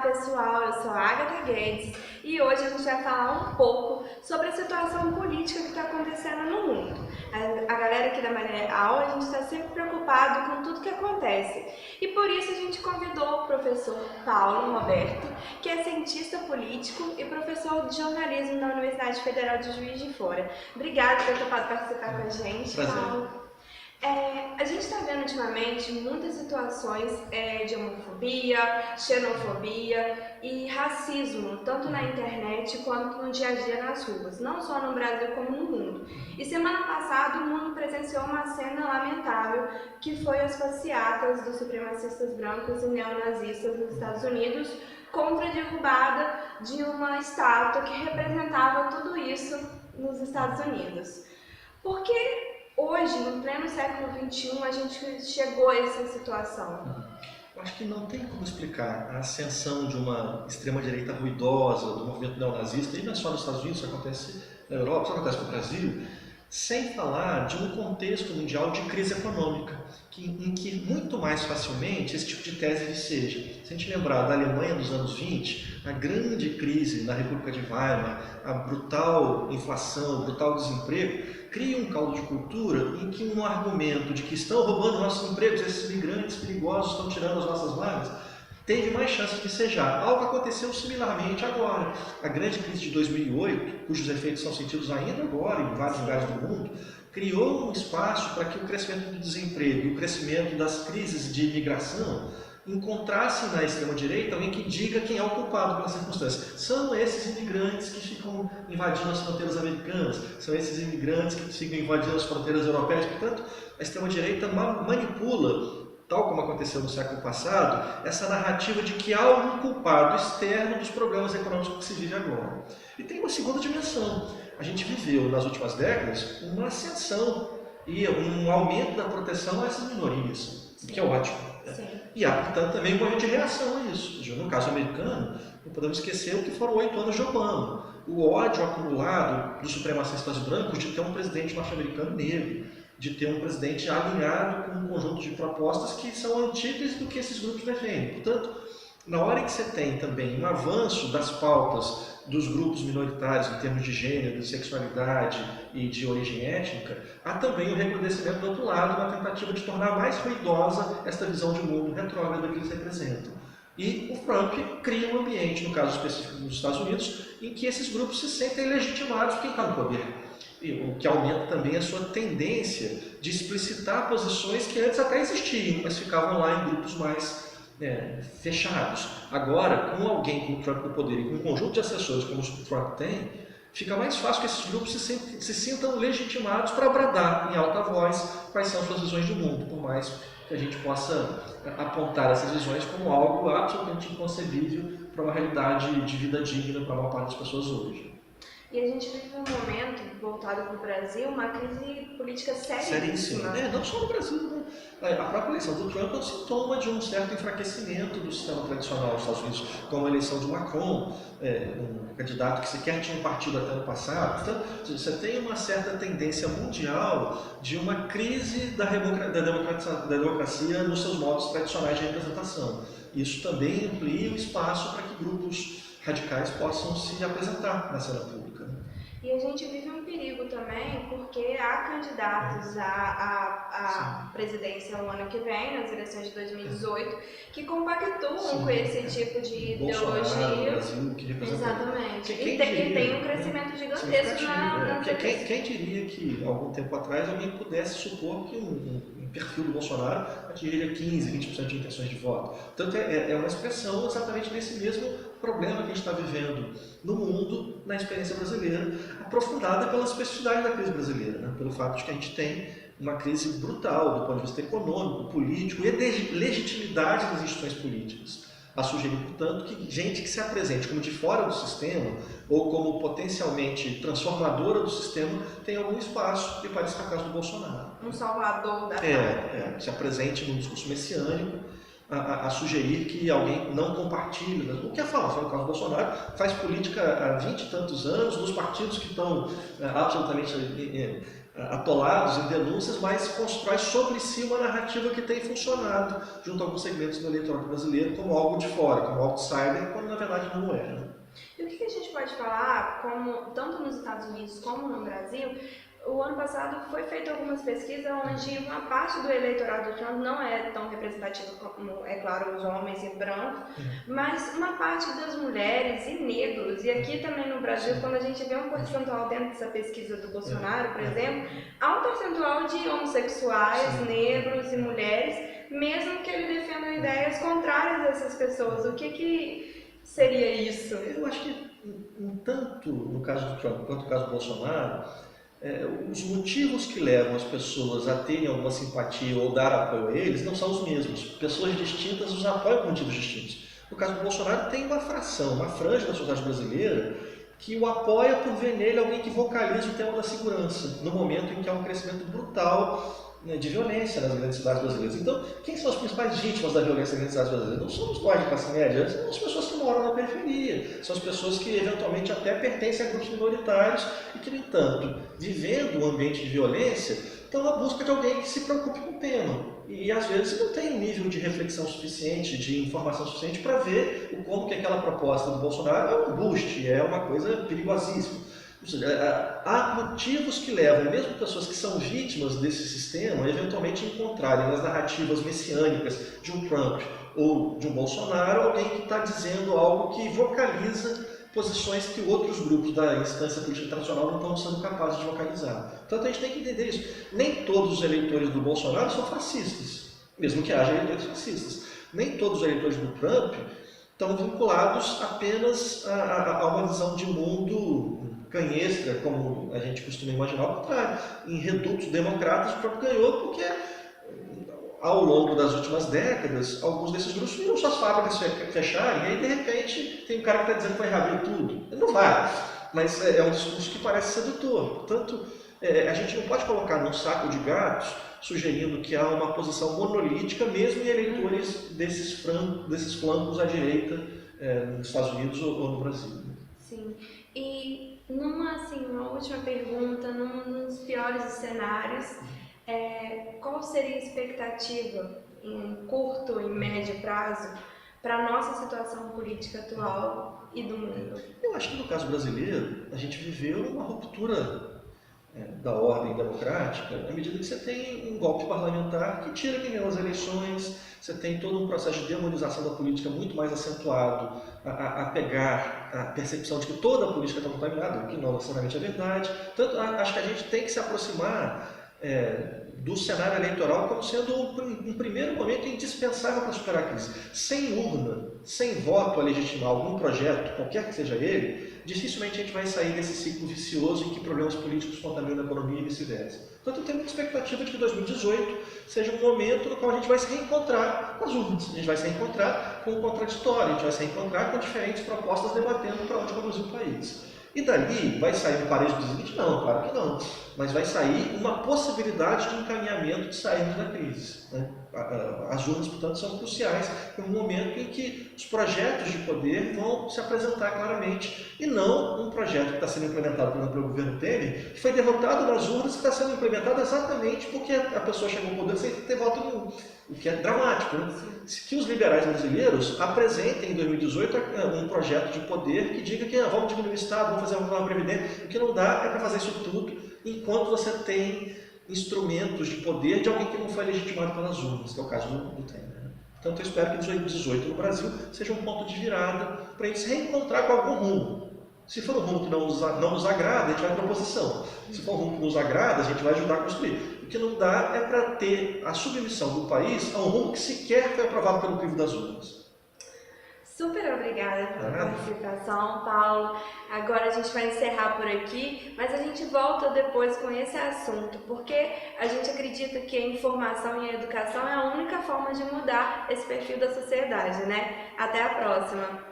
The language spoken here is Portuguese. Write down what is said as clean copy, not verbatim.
Olá pessoal, eu sou a Agatha Guedes e hoje a gente vai falar um pouco sobre a situação política que está acontecendo no mundo. A galera aqui da Maré Aula, a gente está sempre preocupado com tudo que acontece e por isso a gente convidou o professor Paulo Roberto, que é cientista político e professor de jornalismo na Universidade Federal de Juiz de Fora. Obrigada por ter topado participar com a gente, Paulo. A gente está vendo ultimamente muitas situações de homofobia, xenofobia e racismo, tanto na internet quanto no dia a dia nas ruas, não só no Brasil como no mundo. E semana passada o mundo presenciou uma cena lamentável, que foi as passeatas dos supremacistas brancos e neonazistas nos Estados Unidos contra a derrubada de uma estátua que representava tudo isso nos Estados Unidos. Por que hoje, no pleno século XXI, a gente chegou a essa situação? Eu acho que não tem como explicar a ascensão de uma extrema-direita ruidosa, do movimento neonazista, e não é só nos Estados Unidos, isso acontece na Europa, isso acontece no Brasil, sem falar de um contexto mundial de crise econômica, em que muito mais facilmente esse tipo de tese seja. Se a gente lembrar da Alemanha dos anos 20, a grande crise na República de Weimar, a brutal inflação, o brutal desemprego, cria um caldo de cultura em que um argumento de que estão roubando nossos empregos, esses imigrantes perigosos estão tirando as nossas vagas, teve mais chance de cejar. Algo aconteceu similarmente agora. A grande crise de 2008, cujos efeitos são sentidos ainda agora em vários lugares do mundo, criou um espaço para que o crescimento do desemprego e o crescimento das crises de imigração encontrasse na extrema-direita alguém que diga quem é o culpado pelas circunstâncias. São esses imigrantes que ficam invadindo as fronteiras americanas, são esses imigrantes que ficam invadindo as fronteiras europeias. Portanto, a extrema-direita manipula, tal como aconteceu no século passado, essa narrativa de que há um culpado externo dos problemas econômicos que se vive agora. E tem uma segunda dimensão. A gente viveu, nas últimas décadas, uma ascensão e um aumento da proteção a essas minorias, o que é ótimo. Sim. E há, portanto, também um movimento de reação a isso. No caso americano, não podemos esquecer o que foram 8 anos de Obama. O ódio acumulado dos supremacistas brancos de ter um presidente norte-americano negro, de ter um presidente alinhado com um conjunto de propostas que são antíteses do que esses grupos defendem. Portanto, na hora em que você tem também um avanço das pautas dos grupos minoritários em termos de gênero, de sexualidade e de origem étnica, há também o recrudescimento do outro lado, uma tentativa de tornar mais ruidosa esta visão de mundo retrógrada que eles representam. E o Trump cria um ambiente, no caso específico dos Estados Unidos, em que esses grupos se sentem legitimados por quem está no poder. O que aumenta também a sua tendência de explicitar posições que antes até existiam, mas ficavam lá em grupos mais fechados. Agora, com alguém como o Trump no poder e com um conjunto de assessores como o Trump tem, fica mais fácil que esses grupos se sintam legitimados para bradar em alta voz quais são suas visões de mundo, por mais que a gente possa apontar essas visões como algo absolutamente inconcebível para uma realidade de vida digna para a maior parte das pessoas hoje. E a gente vive um momento, voltado para o Brasil, uma crise política seríssima. Não só no Brasil, né? A própria eleição do Trump é um sintoma de um certo enfraquecimento do sistema tradicional dos Estados Unidos, como a eleição de Macron, um candidato que sequer tinha um partido até no passado. Portanto, você tem uma certa tendência mundial de uma crise da democracia nos seus modos tradicionais de representação. Isso também amplia o espaço para que grupos radicais possam se apresentar na cena pública. E a gente vive um perigo também, porque há candidatos à presidência no ano que vem, nas eleições de 2018, que compactuam com esse tipo de ideologia. Brasil, que exatamente. E tem um crescimento gigantesco na quem diria que, algum tempo atrás, alguém pudesse supor que um perfil do Bolsonaro atingiria 15, 20% de intenções de voto. Portanto, é uma expressão exatamente desse mesmo problema que a gente está vivendo no mundo, na experiência brasileira, aprofundada pela especificidade da crise brasileira, né? Pelo fato de que a gente tem uma crise brutal do ponto de vista econômico, político e de legitimidade das instituições políticas. A sugerir, portanto, que gente que se apresente como de fora do sistema ou como potencialmente transformadora do sistema tem algum espaço, e parece que é o caso do Bolsonaro. Um salvador da se apresente num discurso messiânico, a sugerir que alguém não compartilha. O que é falar? Foi o caso do Bolsonaro, faz política há 20 e tantos anos, nos partidos que estão absolutamente atolados em denúncias, mas constrói sobre si uma narrativa que tem funcionado junto a alguns segmentos do eleitorado brasileiro como algo de fora, como outsider, quando na verdade não é. Né? E o que a gente pode falar, como, tanto nos Estados Unidos como no Brasil, o ano passado foi feita algumas pesquisas onde uma parte do eleitorado do Trump não é tão representativa como, é claro, os homens e brancos, mas uma parte das mulheres e negros. E aqui também no Brasil, quando a gente vê um percentual dentro dessa pesquisa do Bolsonaro, por exemplo, há um percentual de homossexuais, negros e mulheres, mesmo que ele defenda ideias contrárias dessas pessoas. O que seria isso? Eu acho que, tanto no caso do Trump quanto no caso do Bolsonaro, os motivos que levam as pessoas a terem alguma simpatia ou dar apoio a eles não são os mesmos. Pessoas distintas os apoiam por motivos distintos. No caso do Bolsonaro, tem uma fração, uma franja da sociedade brasileira que o apoia por ver nele alguém que vocaliza o tema da segurança, no momento em que há um crescimento brutal de violência nas grandes cidades brasileiras. Então, quem são as principais vítimas da violência nas grandes cidades brasileiras? Não somos nós de classe média, são as pessoas que moram na periferia, são as pessoas que eventualmente até pertencem a grupos minoritários e que, no entanto, vivendo um ambiente de violência, estão à busca de alguém que se preocupe com o tema. E às vezes não tem um nível de reflexão suficiente, de informação suficiente para ver como que aquela proposta do Bolsonaro é um embuste, é uma coisa perigosíssima. Ou seja, há motivos que levam mesmo pessoas que são vítimas desse sistema a eventualmente encontrarem nas narrativas messiânicas de um Trump ou de um Bolsonaro alguém que está dizendo algo que vocaliza posições que outros grupos da instância política internacional não estão sendo capazes de vocalizar. Portanto, a gente tem que entender isso. Nem todos os eleitores do Bolsonaro são fascistas, mesmo que haja eleitores fascistas. Nem todos os eleitores do Trump estão vinculados apenas a uma visão de mundo canhestra, como a gente costuma imaginar, ao contrário. Em redutos democratas, o Trump ganhou porque, ao longo das últimas décadas, alguns desses grupos viram suas fábricas fecharem, e aí, de repente, tem um cara que está dizendo que vai reabrir tudo. Ele não vai, mas é um discurso que parece sedutor. Portanto, a gente não pode colocar num saco de gatos sugerindo que há uma posição monolítica, mesmo em eleitores desses flancos à direita nos Estados Unidos ou no Brasil. Sim. E uma última pergunta, num dos piores cenários, qual seria a expectativa em curto e médio prazo para a nossa situação política atual e do mundo? Eu acho que no caso brasileiro, a gente viveu uma ruptura da ordem democrática, à medida que você tem um golpe parlamentar que tira quem ganhou as eleições, você tem todo um processo de demonização da política muito mais acentuado a pegar a percepção de que toda a política está contaminada, o que não necessariamente é verdade. Portanto, acho que a gente tem que se aproximar do cenário eleitoral como sendo um primeiro momento indispensável para superar a crise. Sem urna, sem voto a legitimar algum projeto, qualquer que seja ele, dificilmente a gente vai sair desse ciclo vicioso em que problemas políticos contaminam a economia e vice-versa. Portanto, eu tenho muita expectativa de que 2018 seja um momento no qual a gente vai se reencontrar com as urnas, a gente vai se reencontrar com o contraditório, a gente vai se reencontrar com diferentes propostas debatendo para onde conduzir o país. E dali vai sair um parejo do seguinte? Não, claro que não. Mas vai sair uma possibilidade de encaminhamento de sairmos da crise. Né? As urnas, portanto, são cruciais no momento em que os projetos de poder vão se apresentar claramente e não um projeto que está sendo implementado, por exemplo, pelo governo Temer, que foi derrotado nas urnas e está sendo implementado exatamente porque a pessoa chegou ao poder sem ter voto nenhum. O que é dramático, né? Que os liberais brasileiros apresentem em 2018 um projeto de poder que diga que vamos diminuir o Estado, vamos fazer uma reforma previdente. O que não dá é para fazer isso tudo enquanto você tem instrumentos de poder de alguém que não foi legitimado pelas urnas, que é o caso do Temer. Né? Portanto, eu espero que 2018 no Brasil seja um ponto de virada para a gente se reencontrar com algum rumo. Se for um rumo que não nos agrada, a gente vai para a oposição. Se for um rumo que nos agrada, a gente vai ajudar a construir. O que não dá é para ter a submissão do país a um rumo que sequer foi aprovado pelo crivo das urnas. Super obrigada pela participação, Paulo. Agora a gente vai encerrar por aqui, mas a gente volta depois com esse assunto, porque a gente acredita que a informação e a educação é a única forma de mudar esse perfil da sociedade, né? Até a próxima!